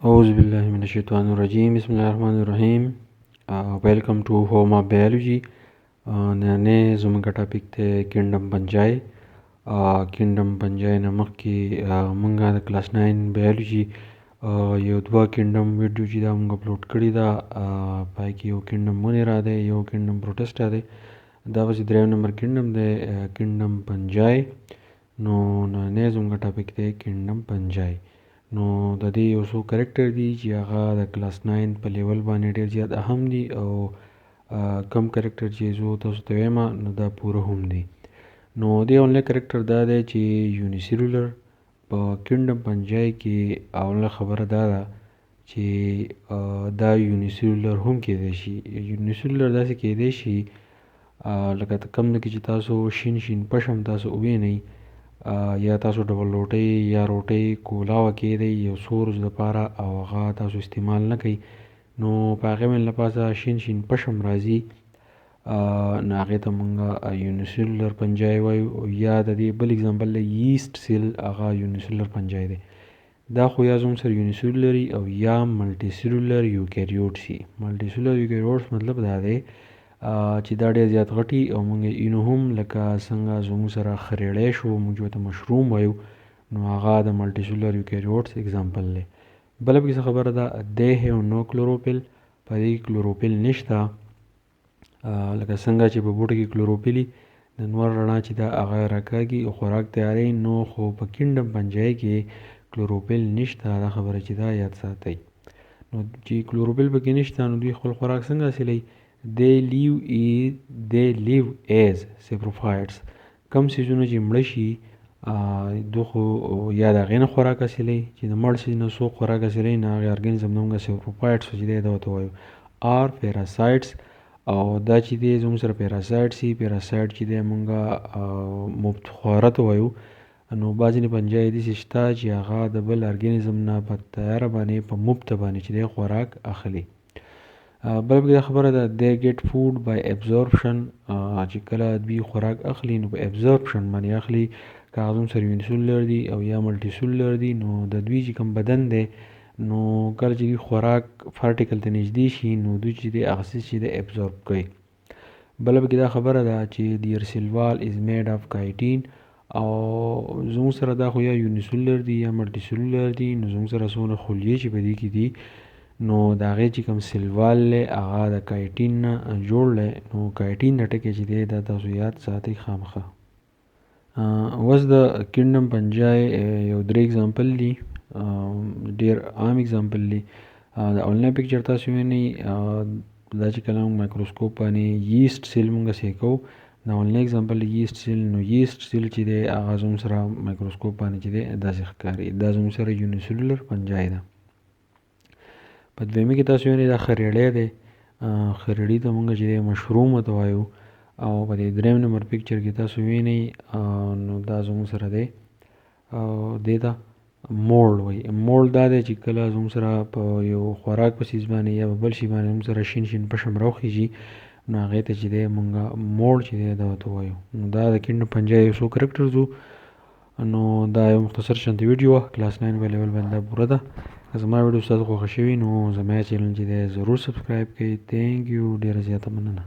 أعوذ بالله من الشیطان الرجیم بسم الله الرحمن الرحیم. ویلکم ټو هوم اف بیولوژي. نننې زموږ ټاپک دی کینډم پنجای. کینډم پنجای نه مخکې موږ د کلاس 9 بیولوژي یو دوه کینډم ویډیو چې دا موږ اپلوډ کړې ده، پای کې یو کینډم مونیرا دی، یو کینډم پروټسټا دی، دا پسې دریم نمبر کینډم دی کینډم پنجای. نو نننې زموږ ټاپک دی کینډم پنجای. نو د دې یو څو کرکټر دي چې هغه د کلاس 9 په لیول باندې ډېر زیات اهم دي، او کم کرکټر چې زه تاسو ته وایم نو دا پوره هم دي. نو دې اولنی کرکټر دا دی چې یونیسیلولر په کینډم پنجای کې اولنه خبره دا ده چې دا یونیسیلولر هم کېدای شي. یونیسیلولر داسې کېدای شي لکه کم نه کې چې تاسو شین پشم تاسو ووینئ، یا تاسو ډبل روټۍ یا روټۍ کولاوه کېدئ یو څو ورځو دپاره او هغه تاسو استعمال نه کوئ، نو په هغې باندې له پاسه شین پشم راځي، نو هغې ته موږ یونیسیلولر پنجای وایو. یا د دې بل اګزامپل دی ییسټ سیل، هغه یونیسیلولر پنجای دی. دا خو یا زموږ سره یونیسیلولر او یا ملټي سیلولر یوکیریوټس وي. ملټي سیلولر یوکیریوټس مطلب دا دی چې دا ډېر زیات غټي او موږ اینو هم لکه څنګه زموږ سره خریړی شو، موږ ورته مشروم وایو، نو هغه د ملټي سیلولر یوکیریوټس اګزامپل دی. بله پکې څه خبره ده، دی هیو نو کلوروفیل، په دې کې کلوروفیل نشته، لکه څنګه چې په بوټو کې کلوروفیل وي، د نور رڼا چې ده هغه راکاږي او خوراک تیاروي، نو خو په کینډم پنجای کې کلوروفیل نشته. دا خبره چې ده یاد ساتئ. نو چې کلوروفیل پکې نشته نو دوی خپل خوراک څنګه حاصلوي؟ they live as saprophytes. کم څیزونه چې مړه شي دوی خو یا د هغې نه خوراک حاصلوي، چې د مړ څیز نه څوک خوراک حاصلوي نو هغې ارګانیزم نه موږ سیپروفایټس چې دی دا ورته وایو، آر پیراسایټس. او دا چې دی زموږ سره پیراسایټس وي، پیراسایټ چې دی موږ مبتخواره ته وایو. نو بعضې پنجای داسې شته چې هغه د بل ارګانیزم نه په تیاره باندې په مبته باندې چې دی خوراک اخلي. بل پکې دا خبره ده they get food by absorption، چې کله دوی خوراک اخلي نو په absorption باندې اخلي. که هغه زموږ سره یونیسیلولر دي او یا ملټي سیلولر دي، نو د دوی چې کوم بدن دی نو کله چې دوی خوراک پارټیکل ته نږدې شي نو دوی چې دی هغه څه چې دی ابزورب کوي. بله پکې دا خبره ده چې their cell wall is made of chitin، او زموږ سره دا خو یا یونیسیلولر دي یا ملټي سیلولر دي، نو زموږ سره څونه خلیې چې په دې کې دي نو د هغې چې کوم سیلوال دی هغه د کایټین نه جوړ دی. نو کایټین د ټکي چې دی دا تاسو یاد ساتئ خامخا. اوس د کینډم پنجای یو درې اګزامپل دي، ډېر عام اګزامپل دي. د اولنی پکچر تاسو وینئ، دا چې کله موږ مایکروسکوپ باندې ییسټ سیل موږ سې کوو، دا اولنی اګزامپل دی ییسټ سیل. نو ییسټ سیل چې دی هغه زموږ سره مایکروسکوپ باندې چې دی داسې ښکاري، دا زموږ سره یونیسیلولر پنجای ده. په دویمه کې تاسو وینئ دا خریړی دی، خریړي ته موږ چې دی مشروم ورته وایو. او په دې دریم نمبر پکچر کې تاسو وینئ نو دا زموږ سره دی، دې ته مولډ وایي. مولډ دا دی چې کله زموږ سره په یو خوراک په څیز باندې یا په بل شي باندې زموږ سره شین پشم راوخیږي نو هغې ته چې دی موږ مولډ چې دی دا ورته وایو. نو دا د کینډم پنجای یو څو کرکټرز وو. نو دا یو مختصر شانتې ویډیو وه، کلاس 9 په لیول باندې دا پوره ده. که زما ویډیو ستاسو خوښه شوي نو زما چینل چې دی ضرور سبسکرایب کړئ. تھینک یو، ډېره زیاته مننه.